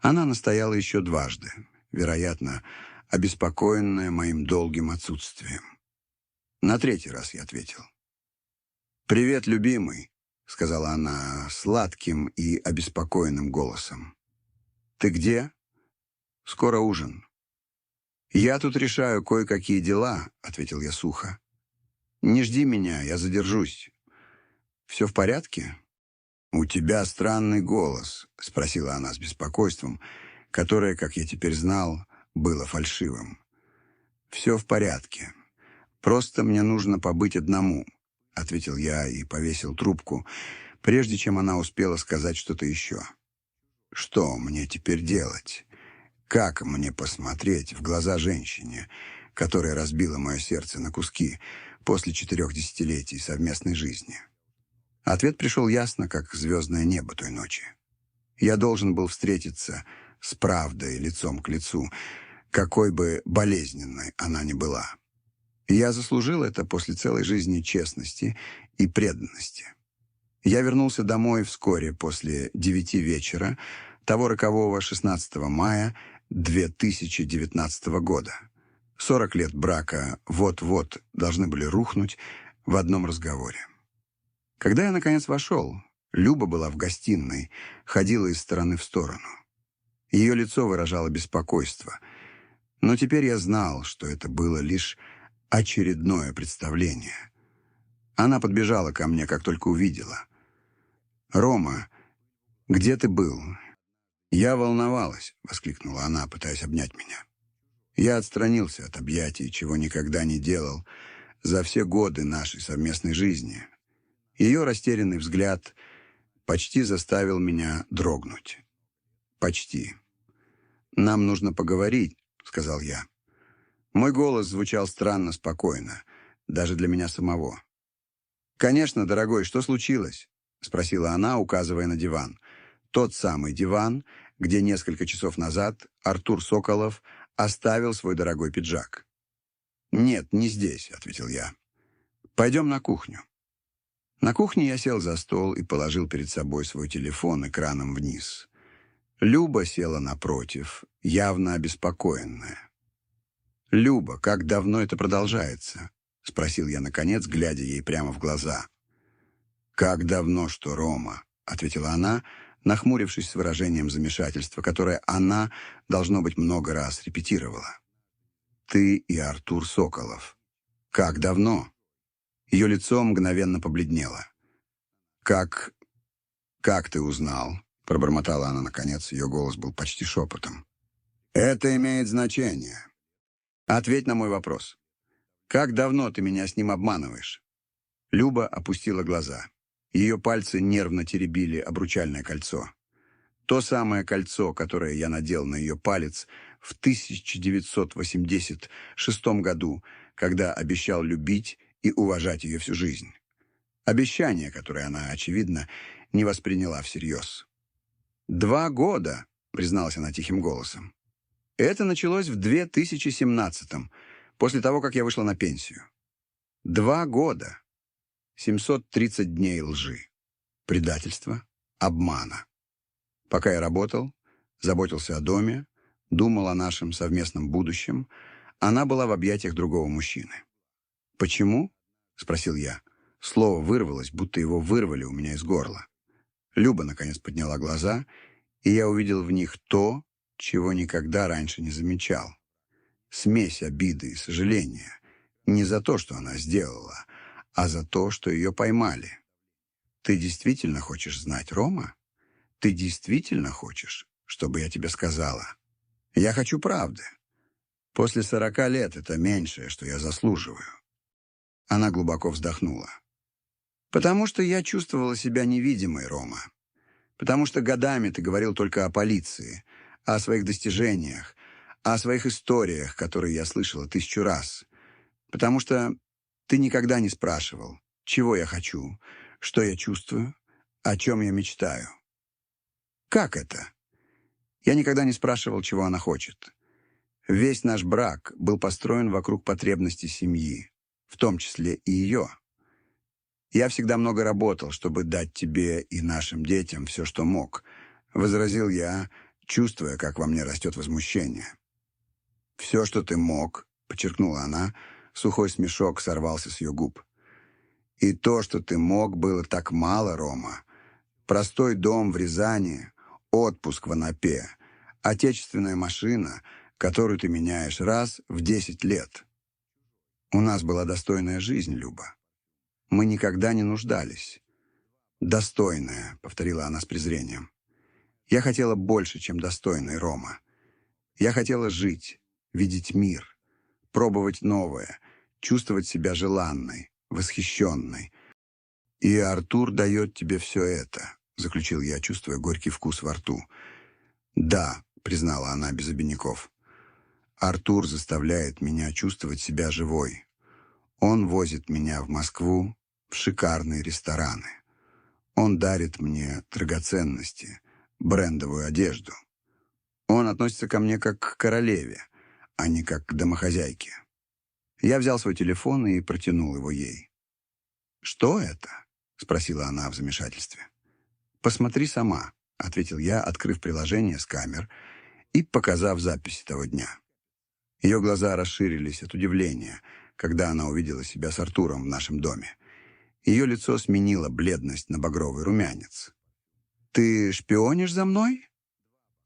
Она настояла еще дважды, вероятно, обеспокоенная моим долгим отсутствием. На третий раз я ответил. «Привет, любимый», — сказала она сладким и обеспокоенным голосом. «Ты где?» «Скоро ужин». «Я тут решаю кое-какие дела», — ответил я сухо. «Не жди меня, я задержусь». «Все в порядке?» «У тебя странный голос», — спросила она с беспокойством, которое, как я теперь знал, было фальшивым. «Все в порядке. Просто мне нужно побыть одному», — ответил я и повесил трубку, прежде чем она успела сказать что-то еще. «Что мне теперь делать? Как мне посмотреть в глаза женщине, которая разбила мое сердце на куски после 4 десятилетий совместной жизни?» Ответ пришел ясно, как звездное небо той ночи. Я должен был встретиться с правдой лицом к лицу, какой бы болезненной она ни была. Я заслужил это после целой жизни честности и преданности. Я вернулся домой вскоре после 9 вечера того рокового 16 мая 2019 года. 40 лет брака вот-вот должны были рухнуть в одном разговоре. Когда я, наконец, вошел, Люба была в гостиной, ходила из стороны в сторону. Ее лицо выражало беспокойство, но теперь я знал, что это было лишь очередное представление. Она подбежала ко мне, как только увидела. «Рома, где ты был?» «Я волновалась», — воскликнула она, пытаясь обнять меня. Я отстранился от объятий, чего никогда не делал за все годы нашей совместной жизни. Ее растерянный взгляд почти заставил меня дрогнуть. Почти. «Нам нужно поговорить», — сказал я. Мой голос звучал странно спокойно, даже для меня самого. «Конечно, дорогой, что случилось?» — спросила она, указывая на диван. Тот самый диван, где несколько часов назад Артур Соколов оставил свой дорогой пиджак. «Нет, не здесь», — ответил я. «Пойдем на кухню». На кухне я сел за стол и положил перед собой свой телефон экраном вниз. Люба села напротив, явно обеспокоенная. «Люба, как давно это продолжается?» — спросил я, наконец, глядя ей прямо в глаза. «Как давно что, Рома?» — ответила она, нахмурившись с выражением замешательства, которое она, должно быть, много раз репетировала. «Ты и Артур Соколов. Как давно?» Ее лицо мгновенно побледнело. «Как ты узнал?» — пробормотала она наконец, ее голос был почти шепотом. «Это имеет значение. Ответь на мой вопрос. Как давно ты меня с ним обманываешь?» Люба опустила глаза. Ее пальцы нервно теребили обручальное кольцо. То самое кольцо, которое я надел на ее палец в 1986 году, когда обещал любить и уважать ее всю жизнь. Обещание, которое она, очевидно, не восприняла всерьез. 2 года, призналась она тихим голосом. Это началось в 2017-м, после того, как я вышла на пенсию. 2 года. 730 дней лжи, предательства, обмана. Пока я работал, заботился о доме, думал о нашем совместном будущем, она была в объятиях другого мужчины. «Почему?» — спросил я. Слово вырвалось, будто его вырвали у меня из горла. Люба, наконец, подняла глаза, и я увидел в них то, чего никогда раньше не замечал. Смесь обиды и сожаления. Не за то, что она сделала, а за то, что ее поймали. «Ты действительно хочешь знать, Рома? Ты действительно хочешь, чтобы я тебе сказала? Я хочу правды. После 40 лет это меньшее, что я заслуживаю». Она глубоко вздохнула. «Потому что я чувствовала себя невидимой, Рома. Потому что годами ты говорил только о полиции, о своих достижениях, о своих историях, которые я слышала 1000 раз. Потому что ты никогда не спрашивал, чего я хочу, что я чувствую, о чем я мечтаю. Как это? Я никогда не спрашивал, чего она хочет. Весь наш брак был построен вокруг потребностей семьи, в том числе и ее. «Я всегда много работал, чтобы дать тебе и нашим детям все, что мог», — возразил я, чувствуя, как во мне растет возмущение. «Все, что ты мог», — подчеркнула она, сухой смешок сорвался с ее губ. «И то, что ты мог, было так мало, Рома. Простой дом в Рязани, отпуск в Анапе, отечественная машина, которую ты меняешь раз в 10 лет. У нас была достойная жизнь, Люба. Мы никогда не нуждались». «Достойная», — повторила она с презрением. «Я хотела больше, чем достойный, Рома. Я хотела жить, видеть мир, пробовать новое, чувствовать себя желанной, восхищенной. И Артур дает тебе все это», — заключил я, чувствуя горький вкус во рту. «Да», — признала она без обиняков. «Артур заставляет меня чувствовать себя живой. Он возит меня в Москву, в шикарные рестораны. Он дарит мне драгоценности, брендовую одежду. Он относится ко мне как к королеве, а не как к домохозяйке». Я взял свой телефон и протянул его ей. «Что это?» — спросила она в замешательстве. «Посмотри сама», — ответил я, открыв приложение с камер и показав записи того дня. Ее глаза расширились от удивления, когда она увидела себя с Артуром в нашем доме. Ее лицо сменило бледность на багровый румянец. «Ты шпионишь за мной?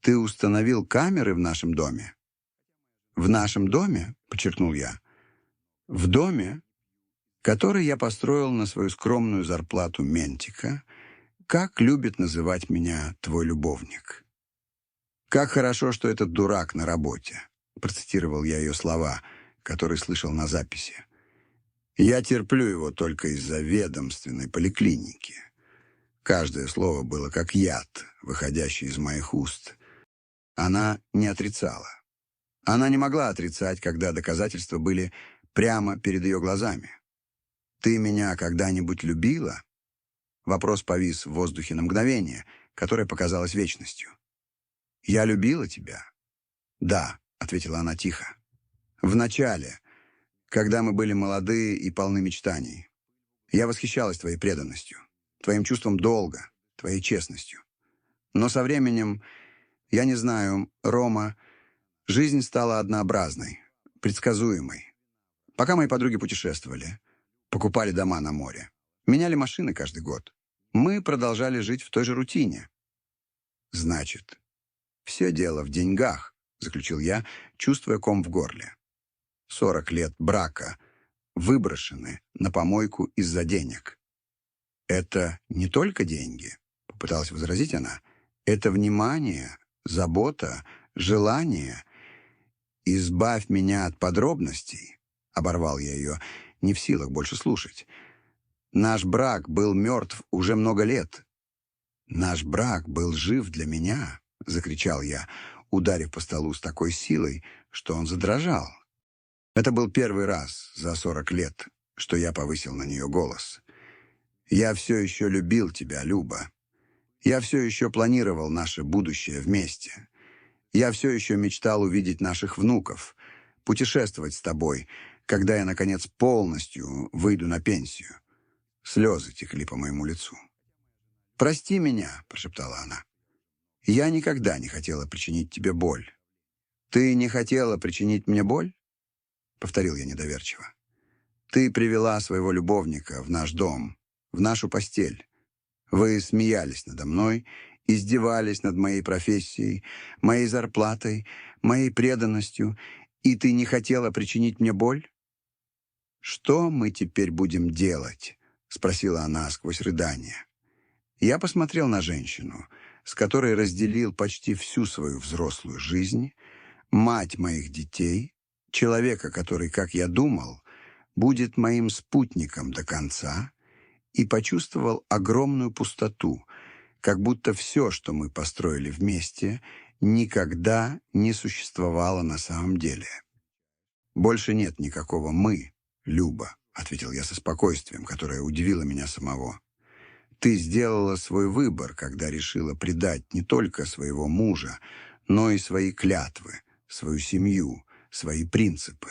Ты установил камеры в нашем доме?» «В нашем доме?» — подчеркнул я. «В доме, который я построил на свою скромную зарплату ментика, как любит называть меня твой любовник». «Как хорошо, что этот дурак на работе», — процитировал я ее слова, которые слышал на записи. «Я терплю его только из-за ведомственной поликлиники». Каждое слово было как яд, выходящий из моих уст. Она не отрицала. Она не могла отрицать, когда доказательства были прямо перед ее глазами. «Ты меня когда-нибудь любила?» Вопрос повис в воздухе на мгновение, которое показалось вечностью. «Я любила тебя?» «Да», — ответила она тихо. «В начале, когда мы были молоды и полны мечтаний. Я восхищалась твоей преданностью, твоим чувством долга, твоей честностью. Но со временем, я не знаю, Рома, жизнь стала однообразной, предсказуемой. Пока мои подруги путешествовали, покупали дома на море, меняли машины каждый год, мы продолжали жить в той же рутине». «Значит, все дело в деньгах», — заключил я, чувствуя ком в горле. 40 лет брака выброшены на помойку из-за денег. «Это не только деньги», — попыталась возразить она. «Это внимание, забота, желание. Избавь меня от подробностей», — оборвал я ее, не в силах больше слушать. «Наш брак был мертв уже много лет». «Наш брак был жив для меня», — закричал я, ударив по столу с такой силой, что он задрожал. Это был первый раз за 40 лет, что я повысил на нее голос. «Я все еще любил тебя, Люба. Я все еще планировал наше будущее вместе. Я все еще мечтал увидеть наших внуков, путешествовать с тобой, когда я, наконец, полностью выйду на пенсию». Слезы текли по моему лицу. «Прости меня», — прошептала она. «Я никогда не хотела причинить тебе боль». «Ты не хотела причинить мне боль?» — повторил я недоверчиво. «Ты привела своего любовника в наш дом, в нашу постель. Вы смеялись надо мной, издевались над моей профессией, моей зарплатой, моей преданностью, и ты не хотела причинить мне боль?» «Что мы теперь будем делать?» — спросила она сквозь рыдание. Я посмотрел на женщину, с которой разделил почти всю свою взрослую жизнь, мать моих детей, человека, который, как я думал, будет моим спутником до конца, и почувствовал огромную пустоту, как будто все, что мы построили вместе, никогда не существовало на самом деле. «Больше нет никакого «мы», Люба», — ответил я со спокойствием, которое удивило меня самого. Ты сделала свой выбор, когда решила предать не только своего мужа, но и свои клятвы, свою семью, свои принципы.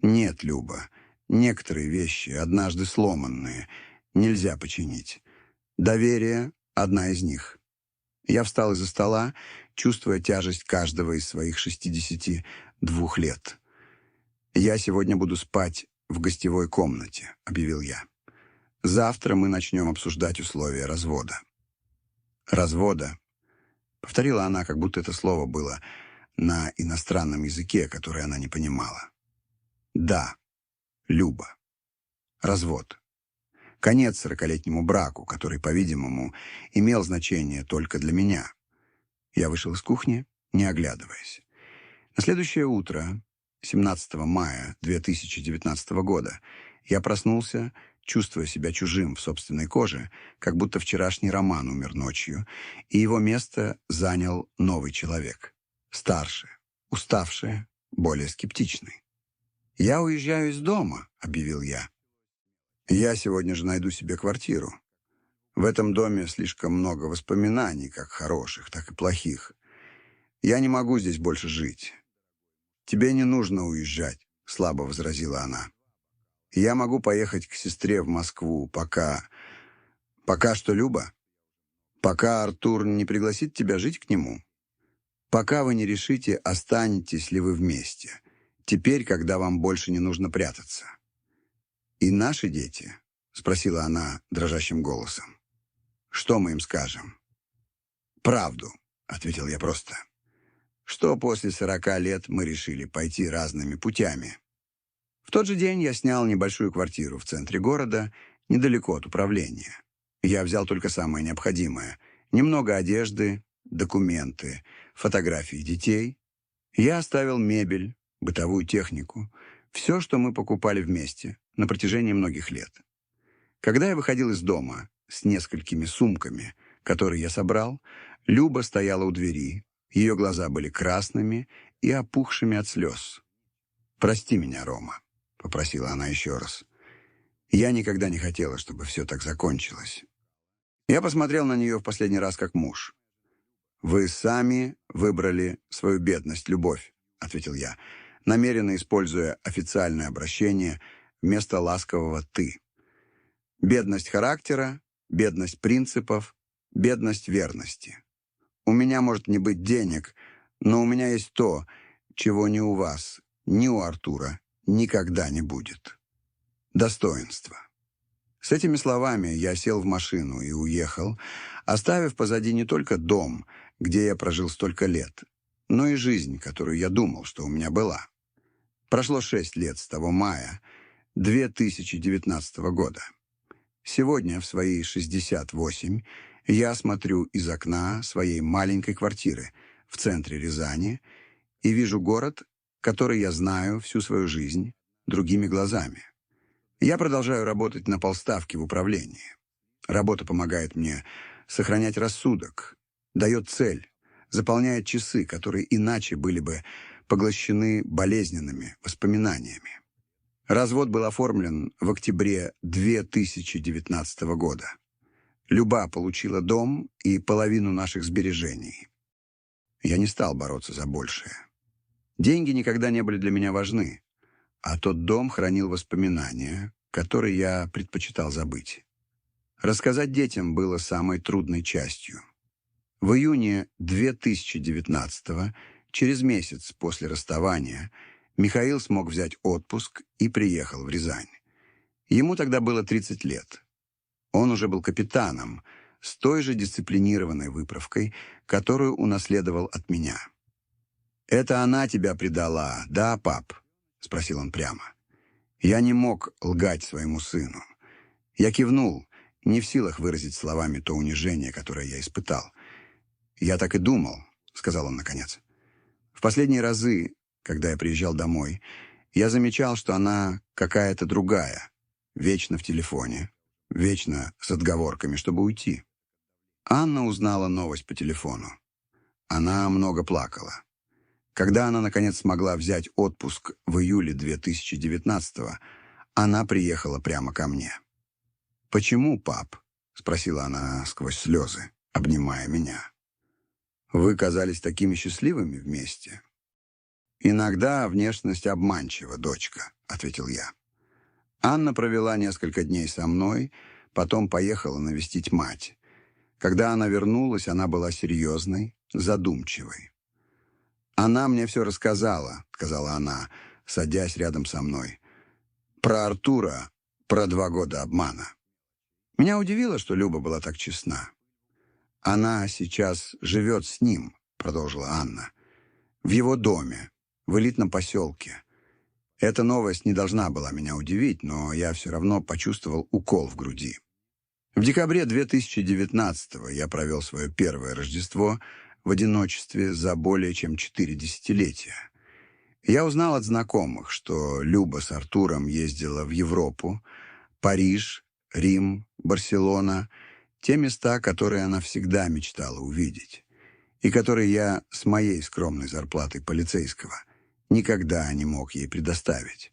Нет, Люба, некоторые вещи, однажды сломанные, нельзя починить. Доверие — одна из них. Я встал из-за стола, чувствуя тяжесть каждого из своих 62 лет. «Я сегодня буду спать в гостевой комнате», — объявил я. «Завтра мы начнем обсуждать условия развода». «Развода», — повторила она, как будто это слово было на иностранном языке, который она не понимала. «Да, Люба. Развод. Конец 40-летнему браку, который, по-видимому, имел значение только для меня». Я вышел из кухни, не оглядываясь. На следующее утро, 17 мая 2019 года, я проснулся, чувствуя себя чужим в собственной коже, как будто вчерашний Роман умер ночью, и его место занял новый человек. Старше, уставший, более скептичный. «Я уезжаю из дома», — объявил я. «Я сегодня же найду себе квартиру. В этом доме слишком много воспоминаний, как хороших, так и плохих. Я не могу здесь больше жить». «Тебе не нужно уезжать», — слабо возразила она. «Я могу поехать к сестре в Москву, пока... Пока что, Люба? Пока Артур не пригласит тебя жить к нему? Пока вы не решите, останетесь ли вы вместе, теперь, когда вам больше не нужно прятаться». «И наши дети?» — спросила она дрожащим голосом. «Что мы им скажем?» «Правду», — ответил я просто. «Что после 40 лет мы решили пойти разными путями». В тот же день я снял небольшую квартиру в центре города, недалеко от управления. Я взял только самое необходимое: немного одежды, документы, фотографии детей. Я оставил мебель, бытовую технику, все, что мы покупали вместе на протяжении многих лет. Когда я выходил из дома с несколькими сумками, которые я собрал, Люба стояла у двери. Ее глаза были красными и опухшими от слез. «Прости меня, Рома», — попросила она еще раз. «Я никогда не хотела, чтобы все так закончилось». Я посмотрел на нее в последний раз как муж. «Вы сами выбрали свою бедность, любовь», — ответил я, намеренно используя официальное обращение вместо ласкового «ты». Бедность характера, бедность принципов, бедность верности. У меня может не быть денег, но у меня есть то, чего ни у вас, ни у Артура никогда не будет. Достоинство. С этими словами я сел в машину и уехал, оставив позади не только дом, где я прожил столько лет, но и жизнь, которую я думал, что у меня была. Прошло 6 лет с того мая 2019 года. Сегодня, в свои 68, я смотрю из окна своей маленькой квартиры в центре Рязани и вижу город, который я знаю всю свою жизнь, другими глазами. Я продолжаю работать на полставки в управлении. Работа помогает мне сохранять рассудок, дает цель, заполняет часы, которые иначе были бы поглощены болезненными воспоминаниями. Развод был оформлен в октябре 2019 года. Люба получила дом и половину наших сбережений. Я не стал бороться за большее. Деньги никогда не были для меня важны, а тот дом хранил воспоминания, которые я предпочитал забыть. Рассказать детям было самой трудной частью. В июне 2019-го, через месяц после расставания, Михаил смог взять отпуск и приехал в Рязань. Ему тогда было 30 лет. Он уже был капитаном, с той же дисциплинированной выправкой, которую унаследовал от меня. «Это она тебя предала, да, пап?» — спросил он прямо. Я не мог лгать своему сыну. Я кивнул, не в силах выразить словами то унижение, которое я испытал. «Я так и думал», — сказал он наконец. В последние разы, когда я приезжал домой, я замечал, что она какая-то другая, вечно в телефоне, вечно с отговорками, чтобы уйти. Анна узнала новость по телефону. Она много плакала. Когда она, наконец, смогла взять отпуск в июле 2019-го, она приехала прямо ко мне. «Почему, пап?» — спросила она сквозь слезы, обнимая меня. «Вы казались такими счастливыми вместе». «Иногда внешность обманчива, дочка», — ответил я. Анна провела несколько дней со мной, потом поехала навестить мать. Когда она вернулась, она была серьезной, задумчивой. «Она мне все рассказала», — сказала она, садясь рядом со мной. «Про Артура, про 2 года обмана». Меня удивило, что Люба была так честна. «Она сейчас живет с ним», — продолжила Анна, — «в его доме, в элитном поселке. Эта новость не должна была меня удивить, но я все равно почувствовал укол в груди. В декабре 2019-го я провел свое первое Рождество в одиночестве за более чем 4 десятилетия. Я узнал от знакомых, что Люба с Артуром ездила в Европу, Париж, Рим, Барселона, те места, которые она всегда мечтала увидеть, и которые я с моей скромной зарплатой полицейского никогда не мог ей предоставить.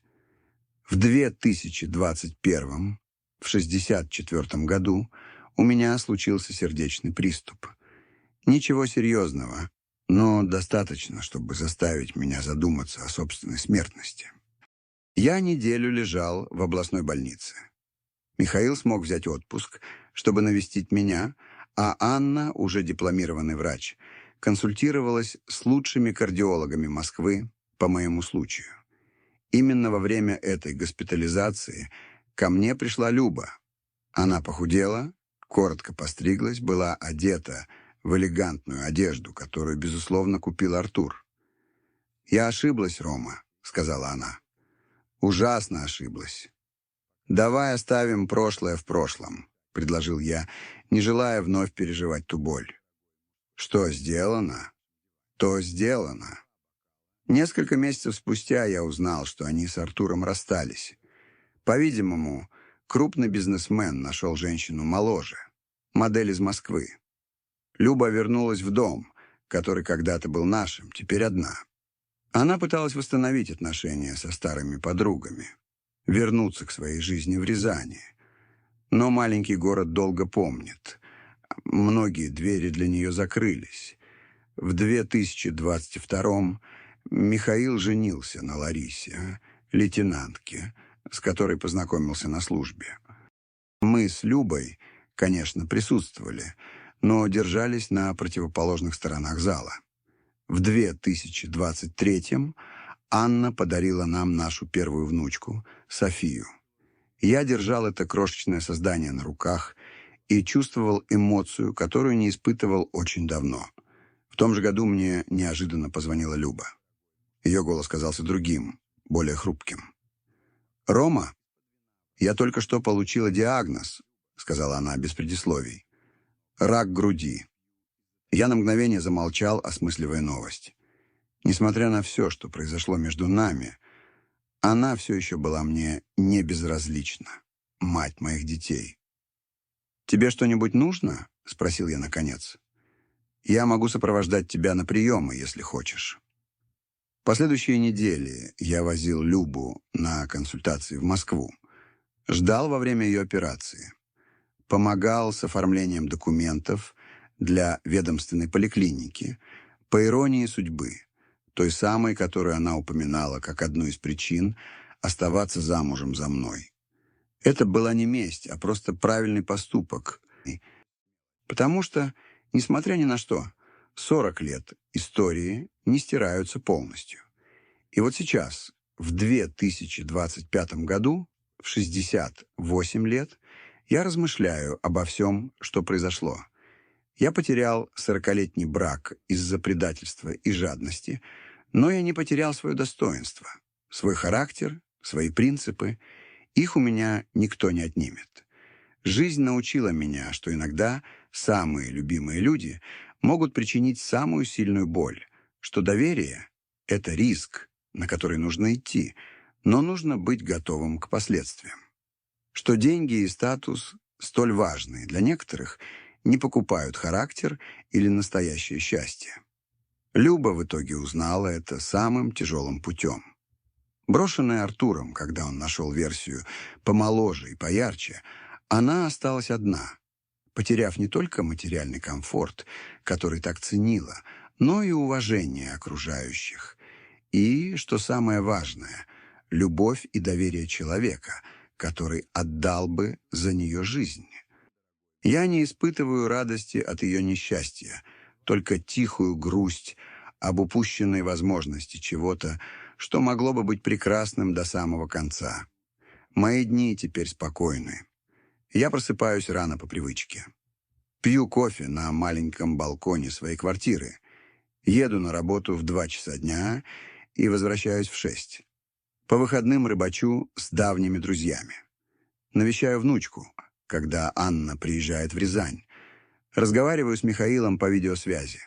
В 2021, в 64 году, у меня случился сердечный приступ. Ничего серьезного, но достаточно, чтобы заставить меня задуматься о собственной смертности. Я неделю лежал в областной больнице. Михаил смог взять отпуск, чтобы навестить меня, а Анна, уже дипломированный врач, консультировалась с лучшими кардиологами Москвы по моему случаю. Именно во время этой госпитализации ко мне пришла Люба. Она похудела, коротко постриглась, была одета в элегантную одежду, которую, безусловно, купил Артур. «Я ошиблась, Рома», — сказала она. «Ужасно ошиблась». «Давай оставим прошлое в прошлом», — предложил я, не желая вновь переживать ту боль. «Что сделано, то сделано». Несколько месяцев спустя я узнал, что они с Артуром расстались. По-видимому, крупный бизнесмен нашел женщину моложе, модель из Москвы. Люба вернулась в дом, который когда-то был нашим, теперь одна. Она пыталась восстановить отношения со старыми подругами, вернуться к своей жизни в Рязани. Но маленький город долго помнит. Многие двери для нее закрылись. В 2022-м Михаил женился на Ларисе, лейтенантке, с которой познакомился на службе. Мы с Любой, конечно, присутствовали, но держались на противоположных сторонах зала. В 2023-м Анна подарила нам нашу первую внучку, Софию. Я держал это крошечное создание на руках и чувствовал эмоцию, которую не испытывал очень давно. В том же году мне неожиданно позвонила Люба. Ее голос казался другим, более хрупким. «Рома, я только что получила диагноз», — сказала она без предисловий. «Рак груди». Я на мгновение замолчал, осмысливая новость. Несмотря на все, что произошло между нами, она все еще была мне не безразлична, мать моих детей. «Тебе что-нибудь нужно?» — спросил я наконец. «Я могу сопровождать тебя на приемы, если хочешь». Последующие недели я возил Любу на консультации в Москву. Ждал во время ее операции. Помогал с оформлением документов для ведомственной поликлиники, по иронии судьбы, той самой, которую она упоминала как одну из причин оставаться замужем за мной. Это была не месть, а просто правильный поступок. Потому что, несмотря ни на что, 40 лет истории не стираются полностью. И вот сейчас, в 2025 году, в 68 лет, я размышляю обо всем, что произошло. Я потерял 40-летний брак из-за предательства и жадности, но я не потерял свое достоинство, свой характер, свои принципы. Их у меня никто не отнимет. Жизнь научила меня, что иногда самые любимые люди могут причинить самую сильную боль, что доверие — это риск, на который нужно идти, но нужно быть готовым к последствиям. Что деньги и статус, столь важные для некоторых, не покупают характер или настоящее счастье. Люба в итоге узнала это самым тяжелым путем. Брошенная Артуром, когда он нашел версию помоложе и поярче, она осталась одна. потеряв не только материальный комфорт, который так ценила, но и уважение окружающих. И, что самое важное, любовь и доверие человека, который отдал бы за нее жизнь. Я не испытываю радости от ее несчастья, только тихую грусть об упущенной возможности чего-то, что могло бы быть прекрасным до самого конца. Мои дни теперь спокойны. Я просыпаюсь рано по привычке. Пью кофе на маленьком балконе своей квартиры. Еду на работу в 2 часа дня и возвращаюсь в 6. По выходным рыбачу с давними друзьями. Навещаю внучку, когда Анна приезжает в Рязань. Разговариваю с Михаилом по видеосвязи.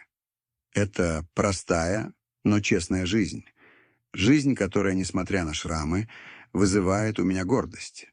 Это простая, но честная жизнь. Жизнь, которая, несмотря на шрамы, вызывает у меня гордость.